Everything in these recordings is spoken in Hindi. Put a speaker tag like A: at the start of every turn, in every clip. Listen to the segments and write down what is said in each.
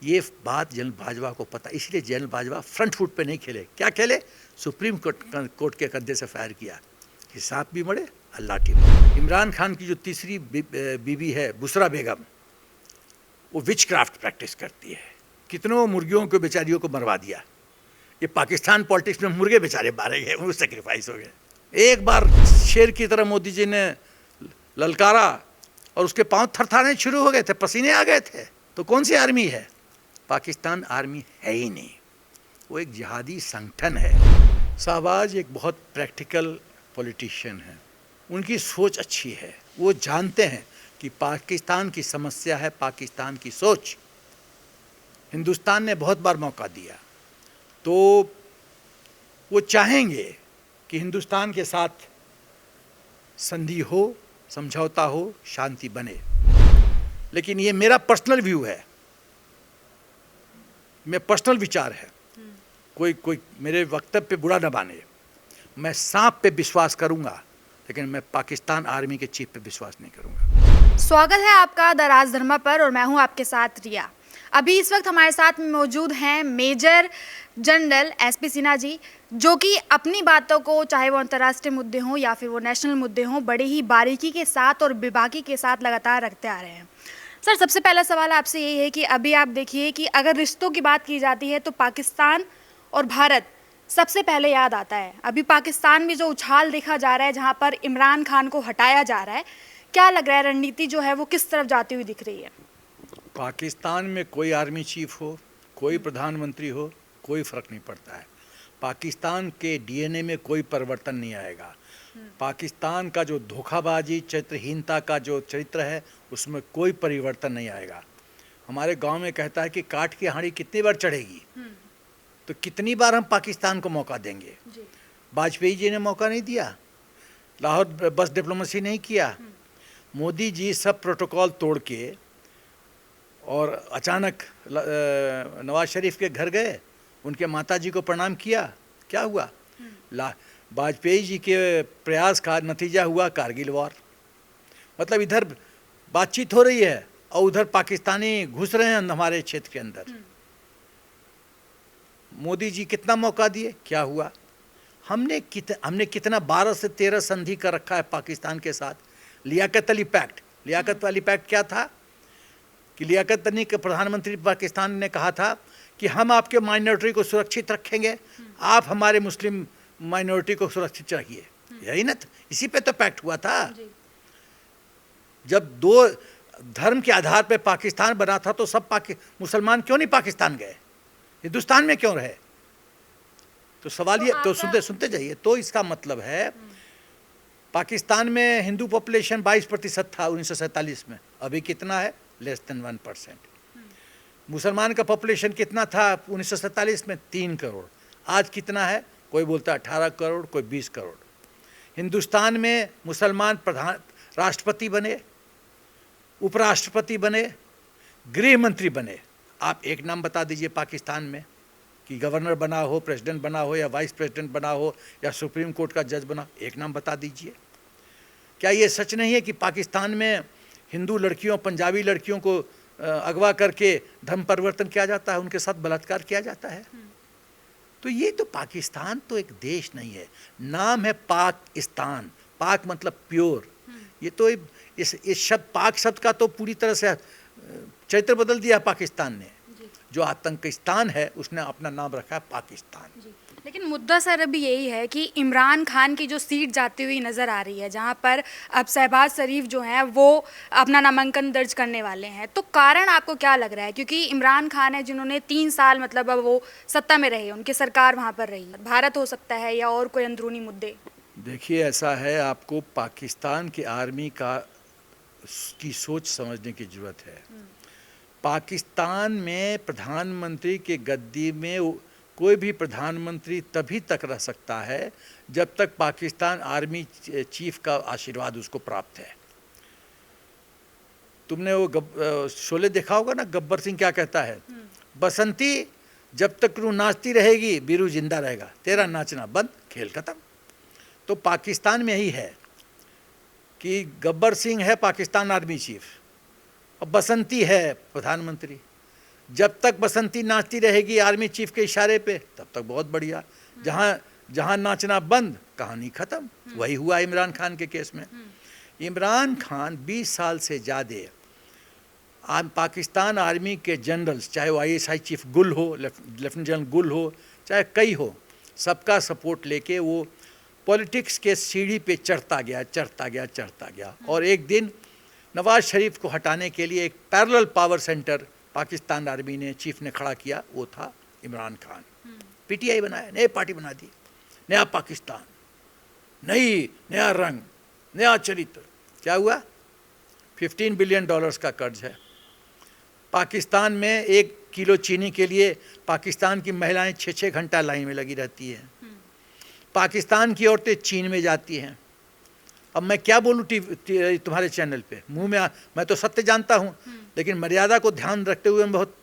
A: ये बात जनरल बाजवा को पता, इसलिए जनरल बाजवा फ्रंट फुट पे नहीं खेले। क्या खेले? सुप्रीम कोर्ट के कंधे से फायर किया कि सांप भी मरे अल्लाह की मरे। इमरान खान की जो तीसरी बीवी है बुशरा बेगम, वो विच क्राफ्ट प्रैक्टिस करती है। कितनों मुर्गियों को बेचारियों को मरवा दिया। ये पाकिस्तान पॉलिटिक्स में मुर्गे बेचारे मारे गए, वो सेक्रीफाइस हो गए। एक बार शेर की तरह मोदी जी ने ललकारा और उसके पांव थरथराने शुरू हो गए थे, पसीने आ गए थे। तो कौन सी आर्मी है? पाकिस्तान आर्मी है ही नहीं, वो एक जिहादी संगठन है। शाहबाज एक बहुत प्रैक्टिकल पॉलिटिशियन है, उनकी सोच अच्छी है। वो जानते हैं कि पाकिस्तान की समस्या है पाकिस्तान की सोच। हिंदुस्तान ने बहुत बार मौका दिया, तो वो चाहेंगे कि हिंदुस्तान के साथ संधि हो, समझौता हो, शांति बने। लेकिन ये मेरा पर्सनल व्यू है, मैं पर्सनल विचार है, कोई मेरे वक्तव्य पे बुरा न माने। मैं सांप पे विश्वास करूंगा, लेकिन मैं पाकिस्तान आर्मी के चीफ पे विश्वास नहीं करूंगा।
B: स्वागत है आपका द राजधर्मा पर और मैं हूं आपके साथ रिया। अभी इस वक्त हमारे साथ मौजूद हैं major general SP Sinha ji, जो कि अपनी बातों को, चाहे वो अंतर्राष्ट्रीय मुद्दे हों या फिर वो नेशनल मुद्दे हों, बड़े ही बारीकी के साथ और बेबाकी के साथ लगातार रखते आ रहे हैं। सर, सबसे पहला सवाल आपसे यही है कि अभी आप देखिए कि अगर रिश्तों की बात की जाती है तो पाकिस्तान और भारत सबसे पहले याद आता है। अभी पाकिस्तान में जो उछाल देखा जा रहा है, जहां पर इमरान खान को हटाया जा रहा है, क्या लग रहा है रणनीति जो है वो किस तरफ जाती हुई दिख रही है?
A: पाकिस्तान में कोई आर्मी चीफ हो, कोई प्रधानमंत्री हो, कोई फर्क नहीं पड़ता है। पाकिस्तान के डीएनए में कोई परिवर्तन नहीं आएगा। पाकिस्तान का जो धोखाबाजी, चरित्रहीनता का जो चरित्र है, उसमें कोई परिवर्तन नहीं आएगा। हमारे गांव में कहता है कि काठ की हांडी कितनी बार चढ़ेगी, तो कितनी बार हम पाकिस्तान को मौका देंगे? वाजपेयी जी ने मौका नहीं दिया, लाहौर बस डिप्लोमेसी नहीं किया। मोदी जी सब प्रोटोकॉल तोड़ के और अचानक नवाज शरीफ के घर गए, उनके माता जी को प्रणाम किया, क्या हुआ? वाजपेयी जी के प्रयास का नतीजा हुआ कारगिल वॉर। मतलब इधर बातचीत हो रही है और उधर पाकिस्तानी घुस रहे हैं हमारे क्षेत्र के अंदर। मोदी जी कितना मौका दिए, क्या हुआ? हमने कितना 12 से 13 संधि कर रखा है पाकिस्तान के साथ। लियाकत अली पैक्ट, लियाकत अली पैक्ट क्या था कि लियाकत अली के प्रधानमंत्री पाकिस्तान ने कहा था कि हम आपके माइनॉरिटी को सुरक्षित रखेंगे, आप हमारे मुस्लिम माइनॉरिटी को सुरक्षित रखिए। यही ना, इसी पे तो पैक्ट हुआ था। जब दो धर्म के आधार पे पाकिस्तान बना था तो सब मुसलमान क्यों नहीं पाकिस्तान गए, हिंदुस्तान में क्यों रहे? तो सवाल ये तो सुनते जाइए। तो इसका मतलब है पाकिस्तान में हिंदू पॉपुलेशन 22% था 1947 में, अभी कितना है? Less than 1%। मुसलमान का पॉपुलेशन कितना था 1947 में? 3 करोड़। आज कितना है? कोई बोलता है 18 करोड़, कोई 20 करोड़। हिंदुस्तान में मुसलमान प्रधान राष्ट्रपति बने, उपराष्ट्रपति बने, गृह मंत्री बने। आप एक नाम बता दीजिए पाकिस्तान में कि गवर्नर बना हो, प्रेसिडेंट बना हो, या वाइस प्रेसिडेंट बना हो, या सुप्रीम कोर्ट का जज बना, एक नाम बता दीजिए। क्या ये सच नहीं है कि पाकिस्तान में हिंदू लड़कियों, पंजाबी लड़कियों को अगवा करके धर्म परिवर्तन किया जाता है, उनके साथ बलात्कार किया जाता है? तो ये तो पाकिस्तान तो एक देश नहीं है, नाम है पाकिस्तान। पाक मतलब प्योर। ये तो इस शब्द, पाक शब्द का तो पूरी तरह से चरित्र बदल दिया पाकिस्तान ने। जो आतंकिस्तान है उसने अपना नाम रखा है पाकिस्तान।
B: लेकिन मुद्दा सर अभी यही है कि इमरान खान की जो सीट जाती हुई नज़र आ रही है, जहां पर अब शहबाज शरीफ जो हैं वो अपना नामांकन दर्ज करने वाले हैं, तो कारण आपको क्या लग रहा है? क्योंकि इमरान खान है जिन्होंने 3 साल मतलब अब वो सत्ता में रहे, उनकी सरकार वहां पर रही। भारत हो सकता है या और कोई अंदरूनी मुद्दे?
A: देखिए, ऐसा है, आपको पाकिस्तान की आर्मी की सोच समझने की ज़रूरत है। पाकिस्तान में प्रधानमंत्री के गद्दी में कोई भी प्रधानमंत्री तभी तक रह सकता है जब तक पाकिस्तान आर्मी चीफ का आशीर्वाद उसको प्राप्त है। तुमने वो शोले देखा होगा ना, गब्बर सिंह क्या कहता है? बसंती, जब तक तू नाचती रहेगी बीरू जिंदा रहेगा, तेरा नाचना बंद, खेल खत्म। तो पाकिस्तान में यही है कि गब्बर सिंह है पाकिस्तान आर्मी चीफ और बसंती है प्रधानमंत्री। जब तक बसंती नाचती रहेगी आर्मी चीफ के इशारे पे तब तक बहुत बढ़िया, जहां नाचना बंद कहानी खत्म। वही हुआ इमरान खान के केस में। इमरान खान 20 साल से ज़्यादा पाकिस्तान आर्मी के जनरल्स, चाहे वो ISI चीफ गुल हो, लेफ्टिनेंट जनरल गुल हो, चाहे कई हो, सबका सपोर्ट लेके वो पॉलिटिक्स के सीढ़ी पे चढ़ता गया। और एक दिन नवाज शरीफ को हटाने के लिए एक parallel power centre Pakistan army ने चीफ ने खड़ा किया, वो था इमरान खान। PTI बनाया, नई पार्टी बना दी, नया पाकिस्तान, नया रंग, नया चरित्र। क्या हुआ? $15 बिलियन का कर्ज है। पाकिस्तान में 1 किलो चीनी के लिए पाकिस्तान की महिलाएं 6-6 घंटा लाइन में लगी रहती हैं। पाकिस्तान की औरतें चीन में जाती हैं। अब मैं क्या बोलूँ तुम्हारे चैनल पे, मुंह में मैं तो सत्य जानता हूँ, लेकिन मर्यादा को ध्यान रखते हुए मैं बहुत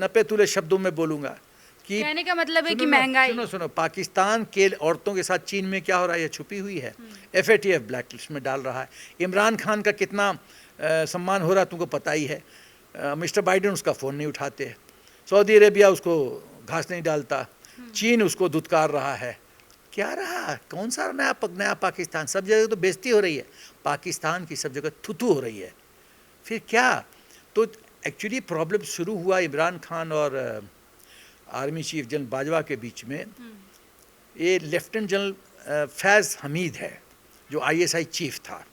A: नपे तुले शब्दों में बोलूँगा कि
B: कहने का मतलब है कि महंगाई।
A: सुनो, पाकिस्तान के औरतों के साथ चीन में क्या हो रहा है, ये छुपी हुई है। FATF ब्लैक लिस्ट में डाल रहा है। इमरान खान का कितना सम्मान हो रहा है तुमको पता ही है। मिस्टर बाइडेन उसका फ़ोन नहीं उठाते, सऊदी अरेबिया उसको घास नहीं डालता, चीन उसको धुतकार रहा है। क्या रहा? कौन सा नया पाकिस्तान? सब जगह तो बेइज्जती हो रही है पाकिस्तान की, सब जगह थुथू हो रही है। फिर क्या? तो एक्चुअली प्रॉब्लम शुरू हुआ इमरान खान और आर्मी चीफ जनरल बाजवा के बीच में। ये लेफ्टिनेंट जनरल फैज़ हमीद है जो ISI चीफ था,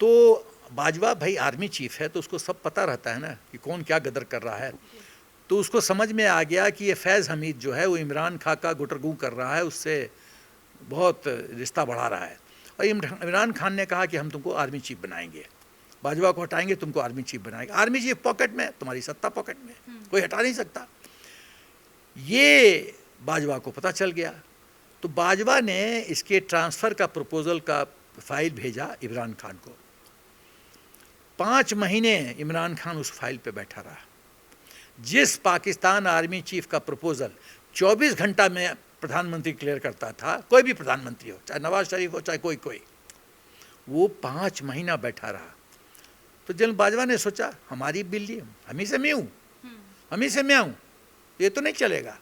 A: तो बाजवा भाई आर्मी चीफ है तो उसको सब पता रहता है ना कि कौन क्या गदर कर रहा है। तो उसको समझ में आ गया कि ये फैज़ हमीद जो है वो इमरान खान का गुटरगू कर रहा है, उससे बहुत रिश्ता बढ़ा रहा है। और इमरान खान ने कहा कि हम तुमको आर्मी चीफ बनाएंगे, बाजवा को हटाएंगे, तुमको आर्मी चीफ बनाएंगे। आर्मी चीफ पॉकेट में, तुम्हारी सत्ता पॉकेट में, कोई हटा नहीं सकता। ये बाजवा को पता चल गया, तो बाजवा ने इसके ट्रांसफ़र का प्रपोज़ल का फाइल भेजा इमरान खान को। 5 महीने इमरान खान उस फाइल पे बैठा रहा। जिस पाकिस्तान आर्मी चीफ का प्रपोज़ल 24 घंटा में प्रधानमंत्री क्लियर करता था, कोई भी प्रधानमंत्री हो, चाहे नवाज शरीफ हो, चाहे कोई, वो 5 महीना बैठा रहा। तो जनरल बाजवा ने सोचा हमारी बिल्ली, हम ही से मैं आऊँ, ये तो नहीं चलेगा।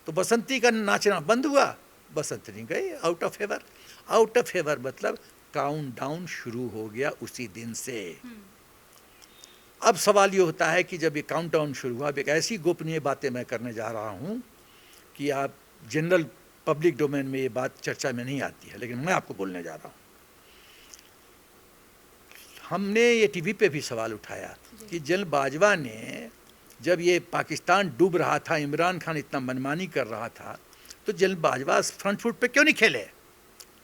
A: तो बसंती का नाचना बंद हुआ, बसंती गई आउट ऑफ फेवर मतलब काउंटडाउन शुरू हो गया उसी दिन से। अब सवाल ये होता है कि जब ये काउंटडाउन शुरू हुआ, एक ऐसी गोपनीय बातें मैं करने जा रहा हूँ कि आप जनरल पब्लिक डोमेन में ये बात चर्चा में नहीं आती है, लेकिन मैं आपको बोलने जा रहा हूँ। हमने ये TV पे भी सवाल उठाया कि जनरल बाजवा ने जब ये पाकिस्तान डूब रहा था, इमरान खान इतना मनमानी कर रहा था, तो जनरल बाजवा फ्रंट फुट पे क्यों नहीं खेले,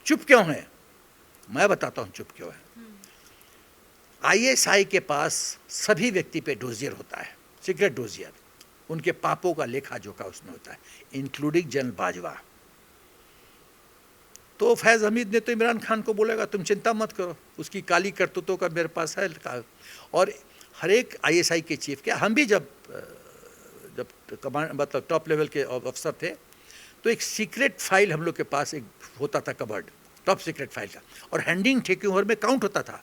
A: चुप क्यों है? मैं बताता हूँ चुप क्यों है। ISI के पास सभी व्यक्ति पे डोजियर होता है, सीक्रेट डोजियर, उनके पापों का लेखा जोखा उसमें होता है, इंक्लूडिंग जनरल बाजवा। तो फैज़ हमीद ने तो इमरान खान को बोलेगा तुम चिंता मत करो, उसकी काली करतूतों का मेरे पास है। और हर एक ISI के चीफ के, हम भी जब कमांड मतलब टॉप लेवल के अफसर थे, तो एक सीक्रेट फाइल हम लोग के पास एक होता था कबर्ड, टॉप सीक्रेट फाइल का, और हैंडिंग टेक ओवर में काउंट होता था।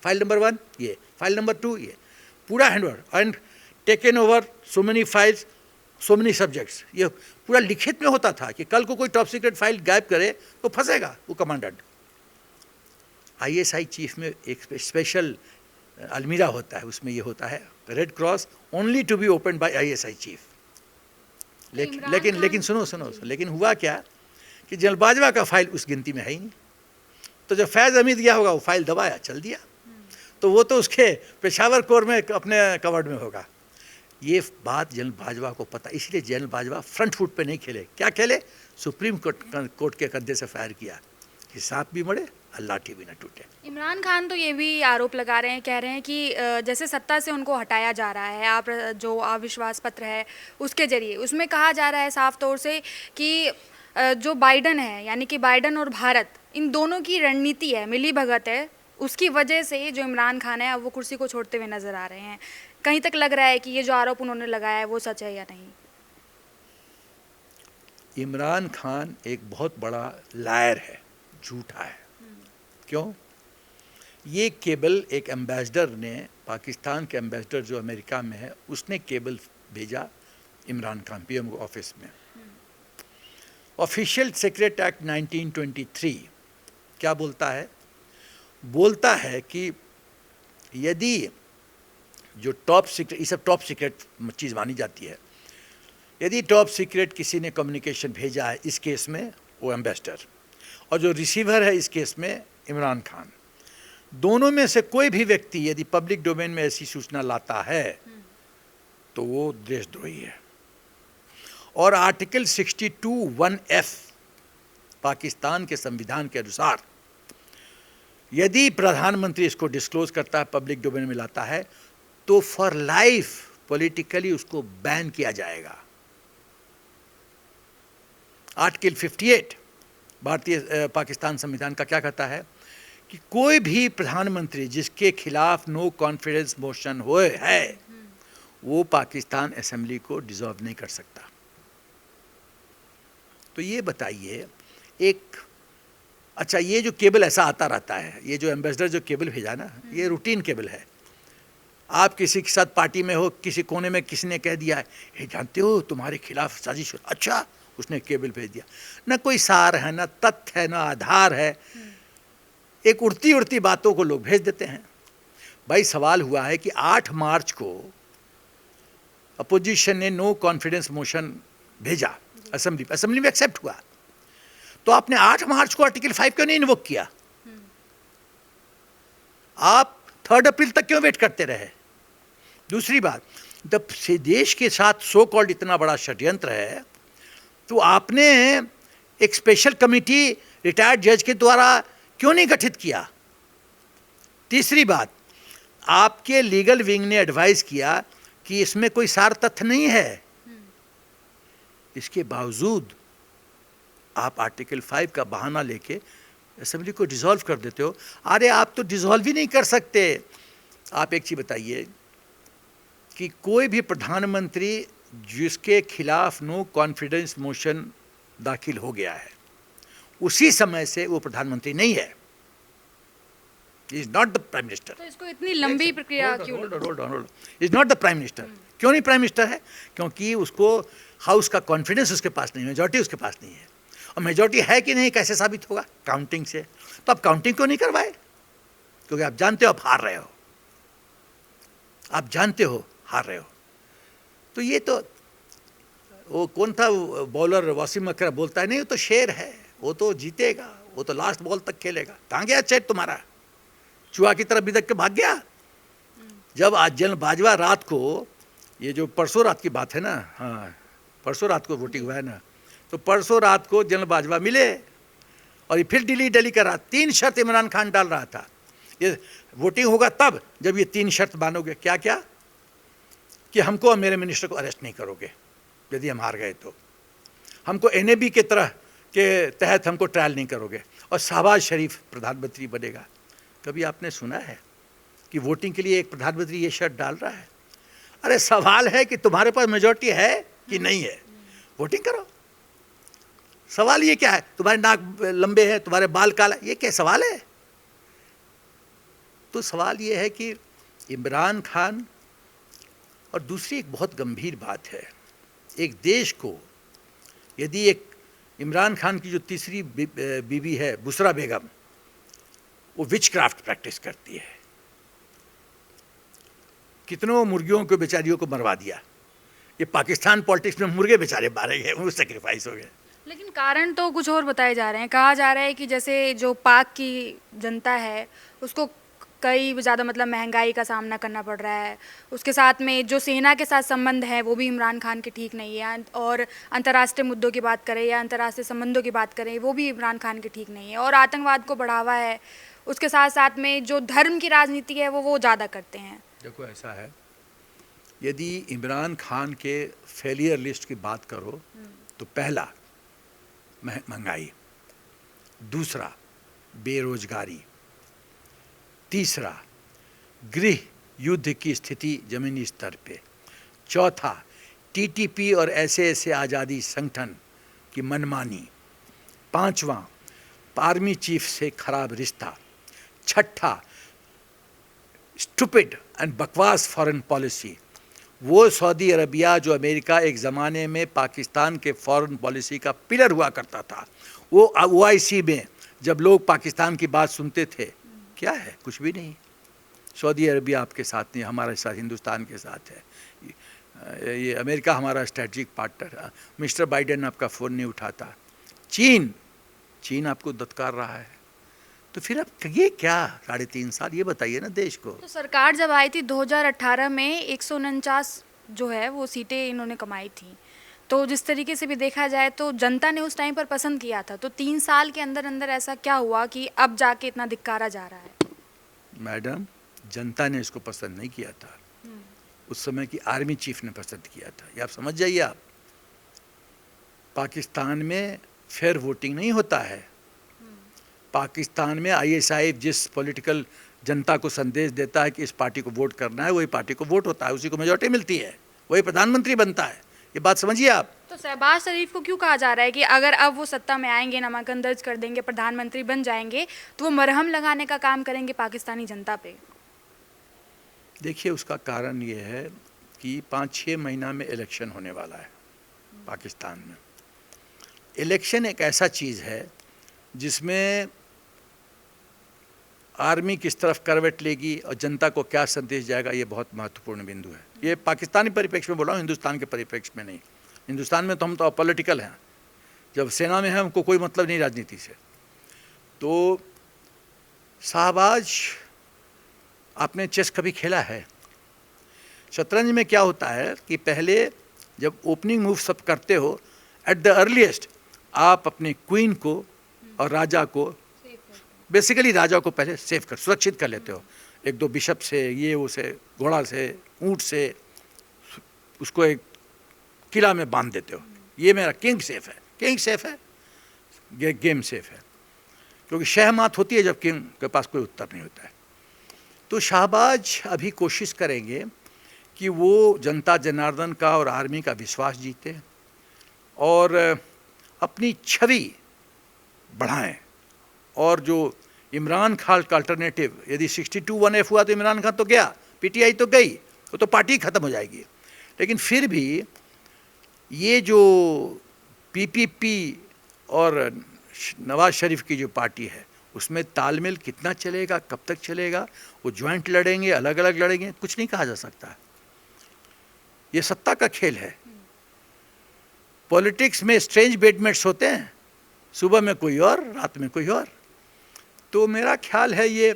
A: फाइल नंबर 1 ये, फाइल नंबर 2 ये, पूरा hand over and taken over so many files, so many subjects, ये पूरा लिखित में होता था कि कल को कोई टॉप सीक्रेट फाइल गायब करे तो फंसेगा वो कमांडेंट। ISI चीफ में एक स्पेशल अलमीरा होता है, उसमें ये होता है red cross, only to be open by ISI chief. लेकिन सुनो, लेकिन हुआ क्या कि जनरल बाजवा का फाइल उस गिनती में है ही नहीं। तो जब फैज़ हमीद गया होगा, वो फाइल दबाया, चल दिया, तो वो तो उसके पेशावर कोर में अपने कवर्ड में होगा। ये बात जनरल बाजवा को पता, इसलिए जनरल बाजवा फ्रंट फुट पे नहीं खेले। क्या खेले? सुप्रीम कोर्ट के कंधे से फायर किया कि सांप भी मरे और लाठी भी न टूटे।
B: इमरान खान तो ये भी आरोप लगा रहे हैं, कह रहे हैं कि जैसे सत्ता से उनको हटाया जा रहा है, आप जो अविश्वास पत्र है उसके जरिए, उसमें कहा जा रहा है साफ तौर से कि जो बाइडन है, यानी कि बाइडन और भारत, इन दोनों की रणनीति है, मिली भगत है, उसकी वजह से जो इमरान खान है वो कुर्सी को छोड़ते हुए नजर आ रहे हैं। कहीं तक लग रहा है कि ये जो आरोप उन्होंने लगाया है वो सच है या नहीं?
A: इमरान खान एक बहुत बड़ा लायर है, झूठा है। क्यों? ये केबल एक एम्बेसडर ने, पाकिस्तान के एम्बेसडर जो अमेरिका में है, उसने केबल भेजा इमरान खान पीएम ऑफिस में। ऑफिशियल सीक्रेट एक्ट 1923 क्या बोलता है? बोलता है कि यदि जो टॉप सीक्रेट, ये सब टॉप सीक्रेट चीज़ मानी जाती है, यदि टॉप सीक्रेट किसी ने कम्युनिकेशन भेजा है, इस केस में वो एम्बेसडर, और जो रिसीवर है इस केस में इमरान खान, दोनों में से कोई भी व्यक्ति यदि पब्लिक डोमेन में ऐसी सूचना लाता है तो वो देशद्रोही है। और आर्टिकल 62(1)(f पाकिस्तान के संविधान के अनुसार यदि प्रधानमंत्री इसको डिस्क्लोज करता है, पब्लिक डोमेन में लाता है, तो फॉर लाइफ पॉलिटिकली उसको बैन किया जाएगा। आर्टिकल 58 भारतीय पाकिस्तान संविधान का क्या कहता है कि कोई भी प्रधानमंत्री जिसके खिलाफ नो कॉन्फिडेंस मोशन हुए है, वो पाकिस्तान असेंबली को डिसॉल्व नहीं कर सकता। तो ये बताइए, एक अच्छा, ये जो केबल ऐसा आता रहता है, ये जो एम्बेसडर जो केबल भेजा ना, ये रूटीन केबल है। आप किसी के साथ पार्टी में हो, किसी कोने में किसी ने कह दिया है, ये जानते हो तुम्हारे खिलाफ साजिश, अच्छा, उसने केबल भेज दिया। ना कोई सार है, ना तथ्य है, ना आधार है, एक उड़ती उड़ती बातों को लोग भेज देते हैं। भाई सवाल हुआ है कि 8 मार्च को अपोजिशन ने नो कॉन्फिडेंस मोशन भेजा असेंबली में एक्सेप्ट हुआ, तो आपने 8 मार्च को आर्टिकल 5 क्यों नहीं इन्वोक किया? आप 3 अप्रैल तक क्यों वेट करते रहे? दूसरी बात, जब से देश के साथ सो कॉल्ड इतना बड़ा षड्यंत्र है, तो आपने एक स्पेशल कमेटी रिटायर्ड जज के द्वारा क्यों नहीं गठित किया? तीसरी बात, आपके लीगल विंग ने एडवाइस किया कि इसमें कोई सार तथ्य नहीं है, इसके बावजूद आप आर्टिकल 5 का बहाना लेके असेंबली को डिसॉल्व कर देते हो। अरे आप तो डिसॉल्व ही नहीं कर सकते। आप एक चीज़ बताइए कि कोई भी प्रधानमंत्री जिसके खिलाफ नो कॉन्फिडेंस मोशन दाखिल हो गया है, उसी समय से वो प्रधानमंत्री नहीं है, is not the prime minister.
B: तो इसको इतनी लंबी प्रक्रिया क्यों?
A: Hold, is not the prime minister. क्यों नहीं प्राइम मिनिस्टर है? क्योंकि उसको हाउस का कॉन्फिडेंस उसके पास नहीं है, मेजॉरिटी उसके पास नहीं है। और मेजॉरिटी है कि नहीं कैसे साबित होगा? काउंटिंग से। तो आप काउंटिंग क्यों नहीं करवाए? क्योंकि आप जानते हो आप हार रहे हो, आप जानते हो हार रहे हो। तो ये तो वो कौन था बॉलर, वसीम अकरम बोलता है, नहीं वो तो शेर है, वो तो जीतेगा, वो तो लास्ट बॉल तक खेलेगा। कहाँ गया चेट तुम्हारा? चूहा की तरफ बिदक के भाग गया। जब आज जनरल बाजवा रात को, ये जो परसों रात की बात है ना, हाँ परसों रात को वोटिंग हुआ है ना, तो परसों रात को जनरल बाजवा मिले और ये फिर डिली कर रहा। 3 शर्त इमरान खान डाल रहा था, ये वोटिंग होगा तब जब ये 3 शर्त मानोगे। क्या क्या? कि हमको और मेरे मिनिस्टर को अरेस्ट नहीं करोगे यदि हम हार गए, तो हमको NAB के तरह के तहत हमको ट्रायल नहीं करोगे, और शहबाज शरीफ प्रधानमंत्री बनेगा। कभी आपने सुना है कि वोटिंग के लिए एक प्रधानमंत्री ये शर्त डाल रहा है? अरे सवाल है कि तुम्हारे पास मेजॉरिटी है कि नहीं है, वोटिंग करो। सवाल ये क्या है? तुम्हारे नाक लंबे हैं, तुम्हारे बाल काला, ये क्या सवाल है? तो सवाल ये है कि इमरान खान, और दूसरी एक बहुत गंभीर बात है, एक देश को यदि एक इमरान खान की जो तीसरी बीवी है बुसरा बेगम, वो विच क्राफ्ट प्रैक्टिस करती है, कितनों मुर्गियों को बेचारियों को मरवा दिया। ये पाकिस्तान पॉलिटिक्स में मुर्गे बेचारे मारे गए, वो सेक्रीफाइस हो गए।
B: लेकिन कारण तो कुछ और बताए जा रहे हैं। कहा जा रहा है कि जैसे जो पाक की जनता है उसको कई ज़्यादा मतलब महंगाई का सामना करना पड़ रहा है, उसके साथ में जो सेना के साथ संबंध है वो भी इमरान खान के ठीक नहीं है, और अंतर्राष्ट्रीय मुद्दों की बात करें या अंतर्राष्ट्रीय संबंधों की बात करें वो भी इमरान खान के ठीक नहीं है, और आतंकवाद को बढ़ावा है, उसके साथ साथ में जो धर्म की राजनीति है वो ज़्यादा करते हैं।
A: देखो ऐसा है, यदि इमरान खान के फेलियर लिस्ट की बात करो तो पहला महंगाई, दूसरा बेरोजगारी, तीसरा गृह युद्ध की स्थिति जमीनी स्तर पे, चौथा TTP और ऐसे आज़ादी संगठन की मनमानी, पांचवा आर्मी चीफ से खराब रिश्ता, छठा स्टूपिड एंड बकवास फॉरेन पॉलिसी, वो सऊदी अरबिया जो अमेरिका एक ज़माने में पाकिस्तान के फॉरेन पॉलिसी का पिलर हुआ करता था, वो OIC में जब लोग पाकिस्तान की बात सुनते थे, क्या है? कुछ भी नहीं। सऊदी अरबिया आपके साथ नहीं, हमारे साथ हिंदुस्तान के साथ है। ये अमेरिका हमारा स्ट्रेटजिक पार्टनर। मिस्टर बाइडेन आपका फ़ोन नहीं उठाता। चीन आपको दत्कार रहा है। तो फिर अब ये क्या 3.5 साल, ये बताइए ना देश को।
B: तो सरकार जब आई थी 2018 में 149 जो है वो सीटें इन्होंने कमाई थी, तो जिस तरीके से भी देखा जाए तो जनता ने उस टाइम पर पसंद किया था। तो 3 साल के अंदर अंदर ऐसा क्या हुआ कि अब जाके इतना धिक्कारा जा रहा है?
A: मैडम, जनता ने इसको पसंद नहीं किया था, उस समय की आर्मी चीफ ने पसंद किया था। ये आप समझ जाइए। आप पाकिस्तान में फेयर वोटिंग नहीं होता है। पाकिस्तान में ISI जिस पॉलिटिकल जनता को संदेश देता है कि इस पार्टी को वोट करना है, वही पार्टी को वोट होता है, उसी को मेजॉरिटी मिलती है, वही प्रधानमंत्री बनता है। ये बात समझिए आप।
B: तो शहबाज शरीफ को क्यों कहा जा रहा है कि अगर अब वो सत्ता में आएंगे, नामांकन दर्ज कर देंगे, प्रधानमंत्री बन जाएंगे, तो वो मरहम लगाने का काम करेंगे पाकिस्तानी जनता पे?
A: देखिए, उसका कारण ये है कि 5-6 महीना में इलेक्शन होने वाला है पाकिस्तान में। इलेक्शन एक ऐसा चीज़ है जिसमें आर्मी किस तरफ करवट लेगी और जनता को क्या संदेश जाएगा, ये बहुत महत्वपूर्ण बिंदु है। ये पाकिस्तानी परिप्रेक्ष्य में बोल रहा हूँ, हिंदुस्तान के परिप्रेक्ष्य में नहीं। हिंदुस्तान में तो हम तो पॉलिटिकल हैं, जब सेना में हैं हमको कोई मतलब नहीं राजनीति से। तो शाहबाज, आपने चेस कभी खेला है? शतरंज में क्या होता है कि पहले जब ओपनिंग मूव सब करते हो, एट द अर्लीस्ट आप अपने क्वीन को और राजा को, बेसिकली राजा को पहले सेव कर, सुरक्षित कर लेते हो। 1-2 बिशप से, ये उसे, घोड़ा से, ऊंट से, उसको एक किला में बांध देते हो। ये मेरा किंग सेफ है, किंग सेफ है, गेम सेफ है। क्योंकि शहमात होती है जब किंग के पास कोई उत्तर नहीं होता है। तो शाहबाज अभी कोशिश करेंगे कि वो जनता जनार्दन का और आर्मी का विश्वास जीते और अपनी छवि बढ़ाएं। और जो इमरान खान का अल्टरनेटिव, यदि 62-1F हुआ तो इमरान खान तो गया, PTI तो गई, वो तो पार्टी ख़त्म हो जाएगी। लेकिन फिर भी ये जो PPP और नवाज शरीफ की जो पार्टी है, उसमें तालमेल कितना चलेगा, कब तक चलेगा, वो ज्वाइंट लड़ेंगे, अलग अलग लड़ेंगे, कुछ नहीं कहा जा सकता। ये सत्ता का खेल है। पॉलिटिक्स में स्ट्रेंज बेडमेट्स होते हैं, सुबह में कोई और, रात में कोई और। तो मेरा ख्याल है ये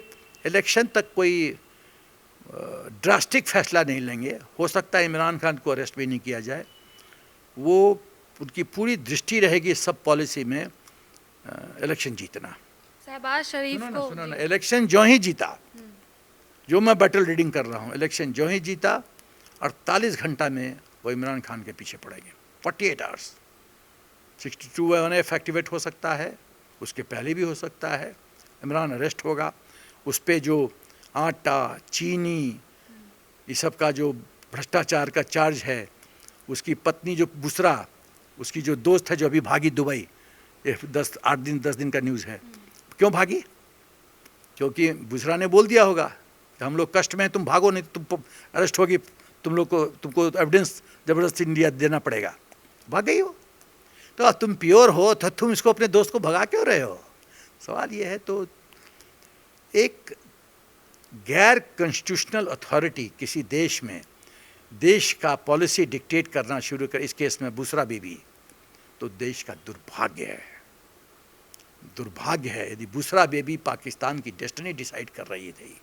A: इलेक्शन तक कोई ड्रास्टिक फैसला नहीं लेंगे। हो सकता है इमरान खान को अरेस्ट भी नहीं किया जाए। वो उनकी पूरी दृष्टि रहेगी सब पॉलिसी में इलेक्शन जीतना।
B: शहबाज शरीफ को
A: सुनो ना, इलेक्शन जो ही जीता, जो मैं बैटल रीडिंग कर रहा हूँ, इलेक्शन जो ही जीता 48 घंटा में वो इमरान खान के पीछे पड़ेंगे। 48 आवर्स। 62-1F एक्टिवेट हो सकता है, उसके पहले भी हो सकता है। इमरान अरेस्ट होगा, उस पर जो आटा, चीनी, ये सब का जो भ्रष्टाचार का चार्ज है, उसकी पत्नी जो बुसरा, उसकी जो दोस्त है जो अभी भागी दुबई, ये 10 दिन का न्यूज़ है। क्यों भागी? क्योंकि बुसरा ने बोल दिया होगा कि हम लोग कष्ट में हैं, तुम भागो नहीं तो तुम अरेस्ट होगी, तुमको एविडेंस ज़बरदस्ती इंडिया देना पड़ेगा। भाग गई हो। तो अब तुम प्योर हो तो तुम इसको अपने दोस्त को भगा क्यों रहे हो? सवाल ये है। तो एक गैर कॉन्स्टिट्यूशनल अथॉरिटी किसी देश में देश का पॉलिसी डिक्टेट करना शुरू कर, इस केस में बुसरा बीबी, तो देश का दुर्भाग्य है। दुर्भाग्य है। यदि बुसरा बेबी पाकिस्तान की डेस्टिनी डिसाइड कर रही थी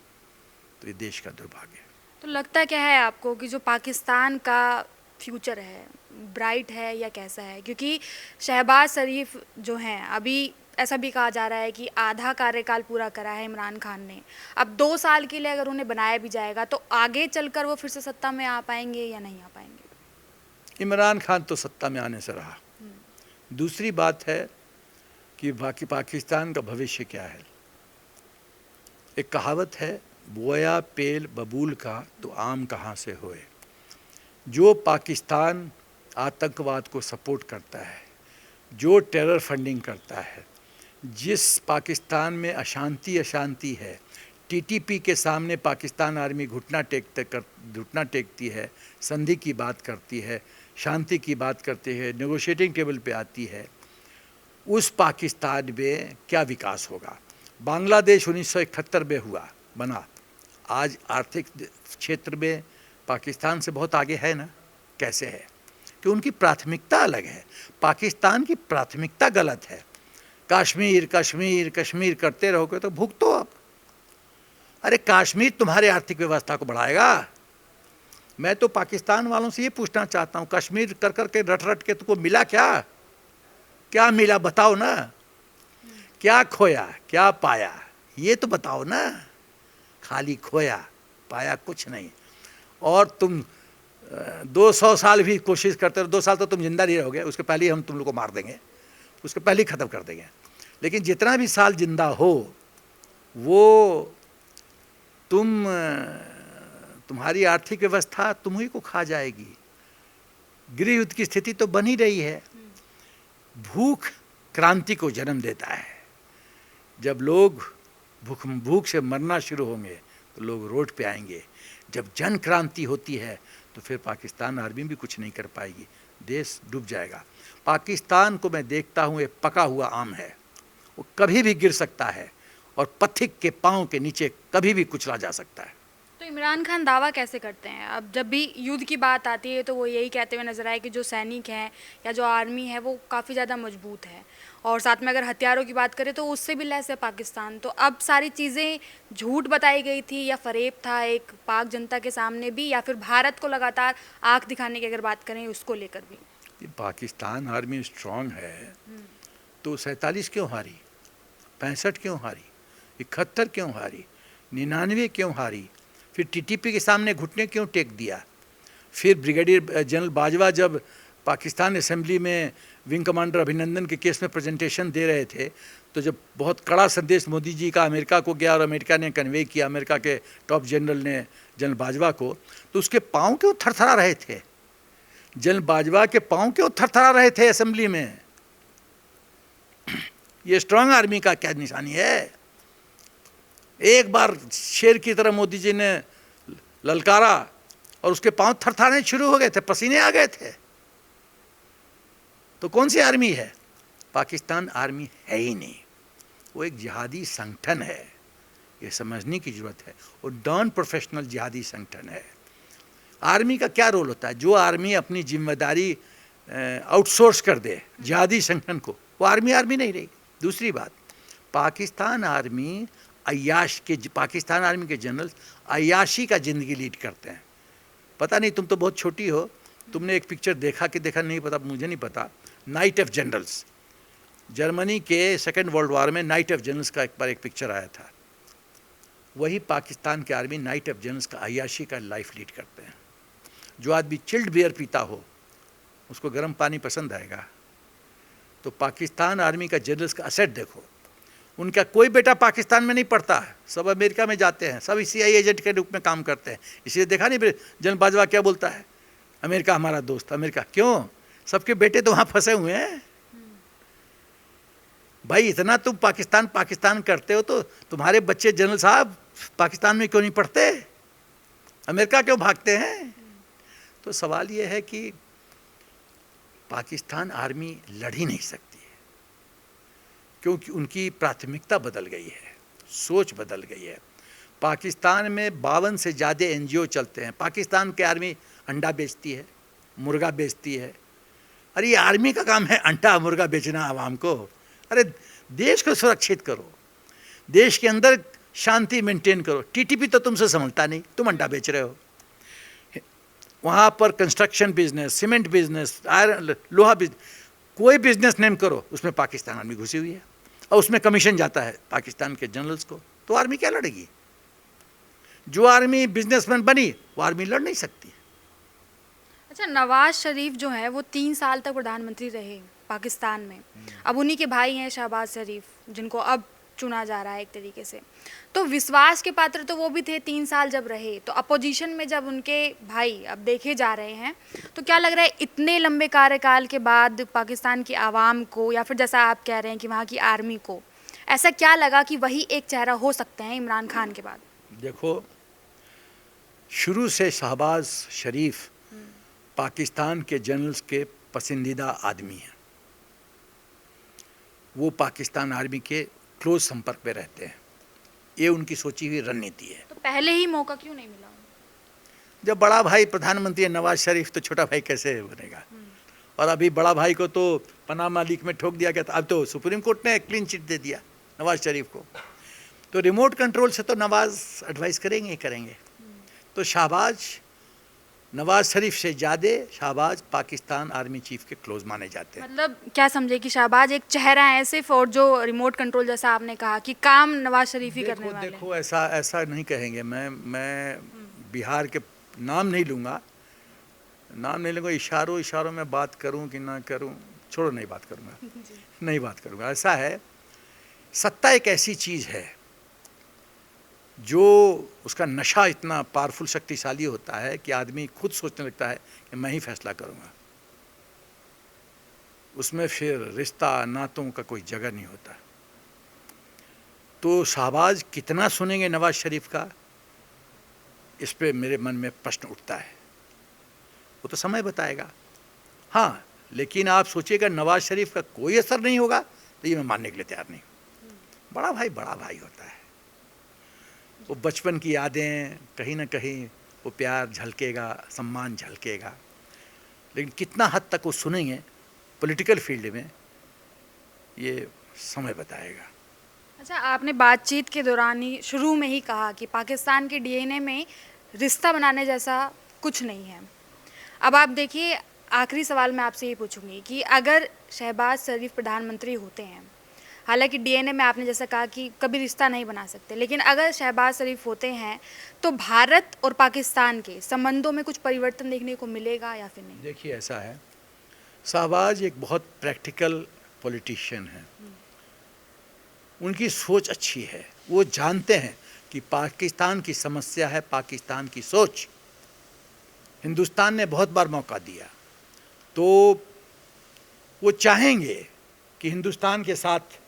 A: तो ये देश का दुर्भाग्य है।
B: तो लगता क्या है आपको कि जो पाकिस्तान का फ्यूचर है, ब्राइट है या कैसा है? क्योंकि शहबाज शरीफ जो हैं, अभी ऐसा भी कहा जा रहा है कि आधा कार्यकाल पूरा करा है इमरान खान ने। अब 2 साल के लिए अगर उन्हें बनाया भी जाएगा तो आगे चलकर वो फिर से सत्ता में आ पाएंगे या नहीं आ पाएंगे?
A: इमरान खान तो सत्ता में आने से रहा। दूसरी बात है कि बाकी पाकिस्तान का भविष्य क्या है। एक कहावत है, बोया पेल बबूल का तो आम कहाँ से होए। जो पाकिस्तान आतंकवाद को सपोर्ट करता है, जो टेरर फंडिंग करता है, जिस पाकिस्तान में अशांति है, टीटीपी के सामने पाकिस्तान आर्मी घुटना टेकती है, संधि की बात करती है, शांति की बात करती है, नेगोशिएटिंग टेबल पे आती है, उस पाकिस्तान में क्या विकास होगा? बांग्लादेश 1971 में बना, आज आर्थिक क्षेत्र में पाकिस्तान से बहुत आगे है ना? कैसे है? कि उनकी प्राथमिकता अलग है। पाकिस्तान की प्राथमिकता गलत है। कश्मीर कश्मीर कश्मीर करते रहोगे तो भुगतो आप। अरे कश्मीर तुम्हारे आर्थिक व्यवस्था को बढ़ाएगा? मैं तो पाकिस्तान वालों से ये पूछना चाहता हूँ, कश्मीर कर कर के रट रट के तुमको मिला क्या? क्या मिला बताओ ना? क्या खोया क्या पाया ये तो बताओ ना? खाली खोया, पाया कुछ नहीं। और तुम 200 साल भी कोशिश करते रहो, 2 साल तो तुम जिंदा नहीं रहोगे, उसके पहले ही हम तुम लोग को मार देंगे, उसके पहले ही ख़त्म कर देंगे। लेकिन जितना भी साल जिंदा हो वो तुम्हारी आर्थिक व्यवस्था तुम्ही को खा जाएगी। गृह युद्ध की स्थिति तो बन ही रही है। भूख क्रांति को जन्म देता है। जब लोग भूख से मरना शुरू होंगे तो लोग रोड पे आएंगे। जब जन क्रांति होती है तो फिर पाकिस्तान आर्मी भी कुछ नहीं कर पाएगी, देश डूब जाएगा। पाकिस्तान को मैं देखता हूँ ये पका हुआ आम है, वो कभी भी गिर सकता है और पथिक के पाँव के नीचे कभी भी कुचला जा सकता है।
B: तो इमरान खान दावा कैसे करते हैं? अब जब भी युद्ध की बात आती है तो वो यही कहते हुए नजर आए कि जो सैनिक हैं या जो आर्मी है वो काफ़ी ज़्यादा मजबूत है, और साथ में अगर हथियारों की बात करें तो उससे भी लैस है पाकिस्तान। तो अब सारी चीज़ें झूठ बताई गई थी या फरेब था एक पाक जनता के सामने भी, या फिर भारत को लगातार आंख दिखाने की अगर बात करें उसको लेकर भी?
A: ये पाकिस्तान आर्मी स्ट्रांग है तो 47 क्यों हारी, 65 क्यों हारी, 71 क्यों हारी, 99 क्यों हारी, फिर टीटीपी के सामने घुटने क्यों टेक दिया? फिर ब्रिगेडियर जनरल बाजवा जब पाकिस्तान असेंबली में विंग कमांडर अभिनंदन के केस में प्रेजेंटेशन दे रहे थे तो जब बहुत कड़ा संदेश मोदी जी का अमेरिका को गया और अमेरिका ने कन्वे किया, अमेरिका के टॉप जनरल ने जनरल बाजवा को, तो उसके पाँव क्यों थरथरा रहे थे? जनरल बाजवा के पाँव क्यों थरथरा रहे थे असेंबली में? ये स्ट्रांग आर्मी का क्या निशानी है? एक बार शेर की तरह मोदी जी ने ललकारा और उसके पांव थरथराने शुरू हो गए थे, पसीने आ गए थे। तो कौन सी आर्मी है? पाकिस्तान आर्मी है ही नहीं, वो एक जिहादी संगठन है, ये समझने की जरूरत है। और नॉन प्रोफेशनल जिहादी संगठन है। आर्मी का क्या रोल होता है? जो आर्मी अपनी जिम्मेदारी आउटसोर्स कर दे जिहादी संगठन को, वो आर्मी नहीं रही। दूसरी बात, पाकिस्तान आर्मी पाकिस्तान आर्मी के जनरल अय्याशी का ज़िंदगी लीड करते हैं। पता नहीं, तुम तो बहुत छोटी हो, तुमने एक पिक्चर देखा कि देखा नहीं पता, मुझे नहीं पता। नाइट ऑफ जनरल्स, जर्मनी के सेकेंड वर्ल्ड वॉर में नाइट ऑफ जनरल्स का एक बार एक पिक्चर आया था। वही पाकिस्तान के आर्मी नाइट ऑफ जनरल्स का अय्याशी का लाइफ लीड करते हैं। जो आदमी चिल्ड बियर पीता हो उसको गर्म पानी पसंद आएगा। तो पाकिस्तान आर्मी का जनरल्स का असेट देखो, उनका कोई बेटा पाकिस्तान में नहीं पढ़ता है, सब अमेरिका में जाते हैं, सब CIA एजेंट के रूप में काम करते हैं। इसलिए देखा नहीं जनरल बाजवा क्या बोलता है, अमेरिका हमारा दोस्त। अमेरिका क्यों? सबके बेटे तो वहाँ फंसे हुए हैं। भाई इतना तुम पाकिस्तान करते हो तो तुम्हारे बच्चे जनरल साहब पाकिस्तान में क्यों नहीं पढ़ते? अमेरिका क्यों भागते हैं? तो सवाल ये है कि पाकिस्तान आर्मी लड़ ही नहीं सकती है क्योंकि उनकी प्राथमिकता बदल गई है, सोच बदल गई है। पाकिस्तान में 52 से ज़्यादा NGO चलते हैं। पाकिस्तान की आर्मी अंडा बेचती है, मुर्गा बेचती है। अरे ये आर्मी का काम है अंडा मुर्गा बेचना आवाम को? अरे देश को सुरक्षित करो, देश के अंदर शांति मेंटेन करो। टीटीपी तो तुमसे समझता नहीं, तुम अंडा बेच रहे हो। वहाँ पर construction business, cement business, iron लोहा बिजनेस, कोई बिजनेस नेम करो उसमें पाकिस्तान आर्मी घुसी हुई है और उसमें कमीशन जाता है पाकिस्तान के जनरल्स को। तो आर्मी क्या लड़ेगी? जो आर्मी बिजनेसमैन बनी वो आर्मी लड़ नहीं सकती।
B: अच्छा, नवाज शरीफ जो है वो 3 साल तक प्रधानमंत्री रहे पाकिस्तान में। अब उन्हीं के भाई हैं शहबाज शरीफ, जिनको अब चुना जा रहा है एक तरीके से। तो विश्वास के पात्र तो वो भी थे 3 साल जब रहे। तो अपोजिशन में जब उनके भाई अब देखे जा रहे हैं तो क्या लग रहा है इतने लंबे कार्यकाल के बाद पाकिस्तान की आवाम को, या फिर जैसा आप कह रहे हैं कि वहाँ की आर्मी को ऐसा क्या लगा कि वही एक चेहरा हो सकते हैं इमरान खान के बाद?
A: देखो, शुरू से शहबाज शरीफ पाकिस्तान के जनरल्स के पसंदीदा आदमी हैं। वो पाकिस्तान आर्मी के क्लोज संपर्क में रहते हैं। ये उनकी सोची हुई रणनीति है।
B: तो पहले ही मौका क्यों नहीं मिला उनको?
A: जब बड़ा भाई प्रधानमंत्री है नवाज शरीफ, तो छोटा भाई कैसे बनेगा? और अभी बड़ा भाई को तो पनामा लीक में ठोक दिया गया था, अब तो सुप्रीम कोर्ट ने क्लीन चिट दे दिया नवाज शरीफ को। तो रिमोट कंट्रोल से तो नवाज एडवाइस करेंगे ही करेंगे। तो शहबाज नवाज शरीफ से ज़्यादा शहबाज पाकिस्तान आर्मी चीफ के क्लोज माने जाते हैं।
B: मतलब क्या समझे कि शहबाज एक चेहरा है सिर्फ, और जो रिमोट कंट्रोल जैसा आपने कहा कि काम नवाज शरीफ ही करने वाले हैं।
A: देखो, ऐसा नहीं कहेंगे। मैं बिहार के नाम नहीं लूँगा, इशारों में बात करूं कि ना करूं, छोड़ो, नहीं बात करूंगा, नहीं बात करूंगा। ऐसा है, सत्ता एक ऐसी चीज़ है जो उसका नशा इतना पावरफुल, शक्तिशाली होता है कि आदमी खुद सोचने लगता है कि मैं ही फैसला करूंगा। उसमें फिर रिश्ता नातों का कोई जगह नहीं होता। तो शहबाज कितना सुनेंगे नवाज शरीफ का, इस पे मेरे मन में प्रश्न उठता है। वो तो समय बताएगा। हाँ, लेकिन आप सोचिएगा नवाज शरीफ का कोई असर नहीं होगा, तो ये मैं मानने के लिए तैयार नहीं। बड़ा भाई होता है। वो बचपन की यादें, कहीं ना कहीं वो प्यार झलकेगा, सम्मान झलकेगा, लेकिन कितना हद तक वो सुनेंगे पॉलिटिकल फील्ड में, ये समय बताएगा।
B: अच्छा, आपने बातचीत के दौरान ही शुरू में ही कहा कि पाकिस्तान के डीएनए में रिश्ता बनाने जैसा कुछ नहीं है। अब आप देखिए, आखिरी सवाल मैं आपसे ये पूछूंगी कि अगर शहबाज शरीफ प्रधानमंत्री होते हैं, हालांकि डीएनए में आपने जैसा कहा कि कभी रिश्ता नहीं बना सकते, लेकिन अगर शहबाज शरीफ होते हैं तो भारत और पाकिस्तान के संबंधों में कुछ परिवर्तन देखने को मिलेगा या फिर नहीं?
A: देखिए, ऐसा है, शहबाज एक बहुत प्रैक्टिकल पॉलिटिशियन है। उनकी सोच अच्छी है। वो जानते हैं कि पाकिस्तान की समस्या है पाकिस्तान की सोच। हिंदुस्तान ने बहुत बार मौका दिया, तो वो चाहेंगे कि हिंदुस्तान के साथ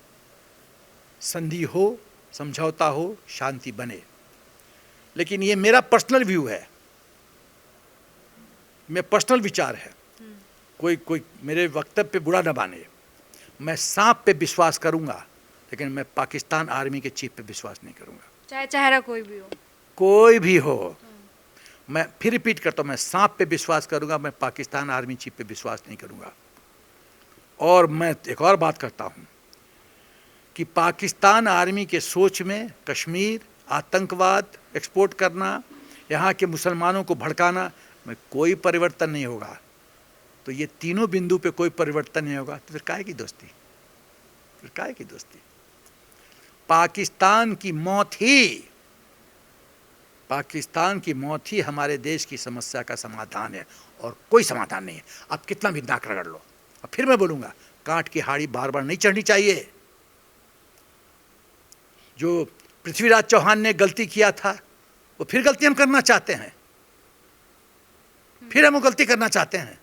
A: संधि हो, समझौता हो, शांति बने। लेकिन ये मेरा पर्सनल व्यू है, मेरा पर्सनल विचार है। कोई मेरे वक्तव्य पे बुरा न माने। मैं सांप पे विश्वास करूंगा, लेकिन मैं पाकिस्तान आर्मी के चीफ पे विश्वास नहीं करूंगा,
B: चाहे चेहरा
A: कोई भी हो। मैं फिर रिपीट करता हूँ, मैं सांप पे विश्वास करूंगा, मैं पाकिस्तान आर्मी चीफ पे विश्वास नहीं करूंगा। और मैं एक और बात करता हूँ कि पाकिस्तान आर्मी के सोच में कश्मीर, आतंकवाद एक्सपोर्ट करना, यहाँ के मुसलमानों को भड़काना में कोई परिवर्तन नहीं होगा। तो ये तीनों बिंदु पे कोई परिवर्तन नहीं होगा, तो फिर काहे की दोस्ती? पाकिस्तान की मौत ही हमारे देश की समस्या का समाधान है, और कोई समाधान नहीं है। आप कितना भी नाक रगड़ लो। अब फिर मैं बोलूँगा, कांट की हाड़ी बार बार नहीं चढ़नी चाहिए। जो पृथ्वीराज चौहान ने गलती किया था, वो फिर गलती हम करना चाहते हैं, फिर हम वो गलती करना चाहते हैं।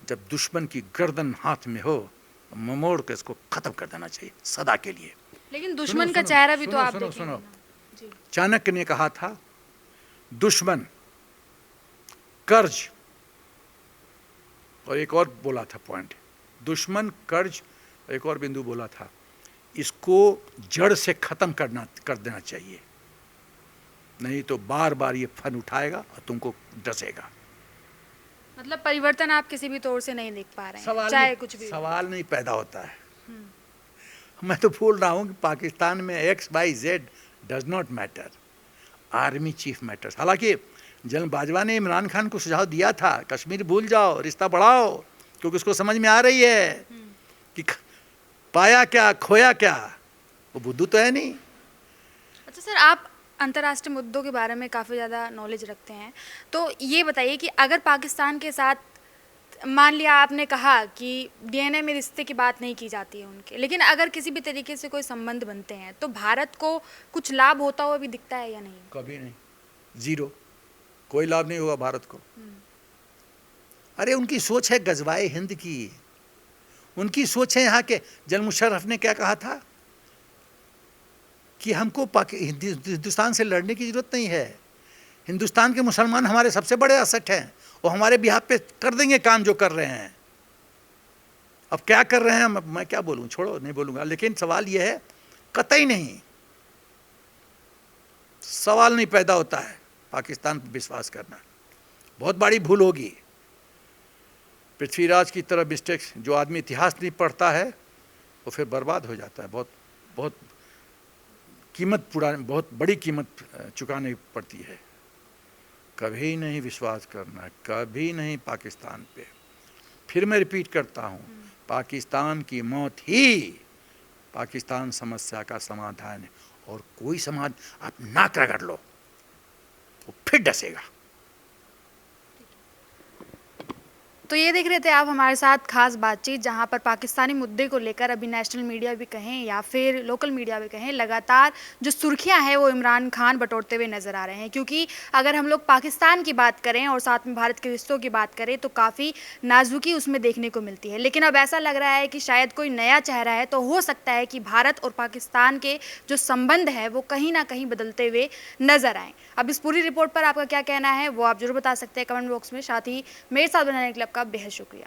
A: जब दुश्मन की गर्दन हाथ में हो, ममोड़ के इसको खत्म कर देना चाहिए सदा के लिए।
B: लेकिन दुश्मन का चेहरा भी तो आप देखेंगे ना। जी।
A: चाणक्य ने कहा था, दुश्मन, कर्ज, और एक और बोला था पॉइंट, दुश्मन, कर्ज, एक और बिंदु बोला था, इसको जड़ से खत्म कर देना चाहिए, नहीं तो बार बार ये फन उठाएगा और तुमको डसेगा।
B: मतलब परिवर्तन आप किसी भी तौर से नहीं देख पा रहे हैं, चाहे कुछ भी
A: सवाल नहीं पैदा होता है। मैं तो बोल रहा हूँ कि पाकिस्तान में XYZ does not matter, army chief matters. हालांकि जनरल बाजवा ने इमरान खान को सुझाव दिया था, कश्मीर भूल जाओ, रिश्ता बढ़ाओ, क्योंकि उसको समझ में आ रही है कि पाया क्या खोया क्या, वो बुद्धू तो है नहीं।
B: अच्छा सर, आप अंतर्राष्ट्रीय मुद्दों के बारे में काफ़ी ज़्यादा नॉलेज रखते हैं, तो ये बताइए कि अगर पाकिस्तान के साथ, मान लिया आपने कहा कि डीएनए में रिश्ते की बात नहीं की जाती है उनके, लेकिन अगर किसी भी तरीके से कोई संबंध बनते हैं तो भारत को कुछ लाभ होता हुआ भी दिखता है या नहीं?
A: कभी नहीं, जीरो, कोई लाभ नहीं होगा भारत को। अरे उनकी सोच है गजवाए हिंद की, उनकी सोच है यहाँ के। जनरल मुशर्रफ ने क्या कहा था कि हमको हिंदुस्तान से लड़ने की जरूरत नहीं है, हिंदुस्तान के मुसलमान हमारे सबसे बड़े असट हैं, वो हमारे बिहाफ पे कर देंगे काम जो कर रहे हैं। अब क्या कर रहे हैं मैं क्या बोलूं, छोड़ो, नहीं बोलूंगा। लेकिन सवाल यह है, कतई नहीं सवाल नहीं पैदा होता है पाकिस्तान पर विश्वास करना, बहुत बड़ी भूल होगी। पृथ्वीराज की तरह मिस्टेक्स, जो आदमी इतिहास नहीं पढ़ता है वो फिर बर्बाद हो जाता है, बहुत बहुत बहुत बड़ी कीमत चुकानी पड़ती है। कभी नहीं विश्वास करना, कभी नहीं पाकिस्तान पे। फिर मैं रिपीट करता हूँ, पाकिस्तान की मौत ही पाकिस्तान समस्या का समाधान है, और कोई समाज आप नाक रगड़ लो वो फिर डसेगा।
B: तो ये देख रहे थे आप हमारे साथ खास बातचीत, जहां पर पाकिस्तानी मुद्दे को लेकर अभी नेशनल मीडिया भी कहें या फिर लोकल मीडिया भी कहें, लगातार जो सुर्खियां हैं वो इमरान खान बटोरते हुए नज़र आ रहे हैं। क्योंकि अगर हम लोग पाकिस्तान की बात करें और साथ में भारत के रिश्तों की बात करें तो काफ़ी नाजुकी उसमें देखने को मिलती है। लेकिन अब ऐसा लग रहा है कि शायद कोई नया चेहरा है, तो हो सकता है कि भारत और पाकिस्तान के जो संबंध है वो कहीं ना कहीं बदलते हुए नज़र आएँ। अब इस पूरी रिपोर्ट पर आपका क्या कहना है वो आप जरूर बता सकते हैं कमेंट बॉक्स में। साथ ही मेरे साथ बनाने के लिए आपका बेहद शुक्रिया।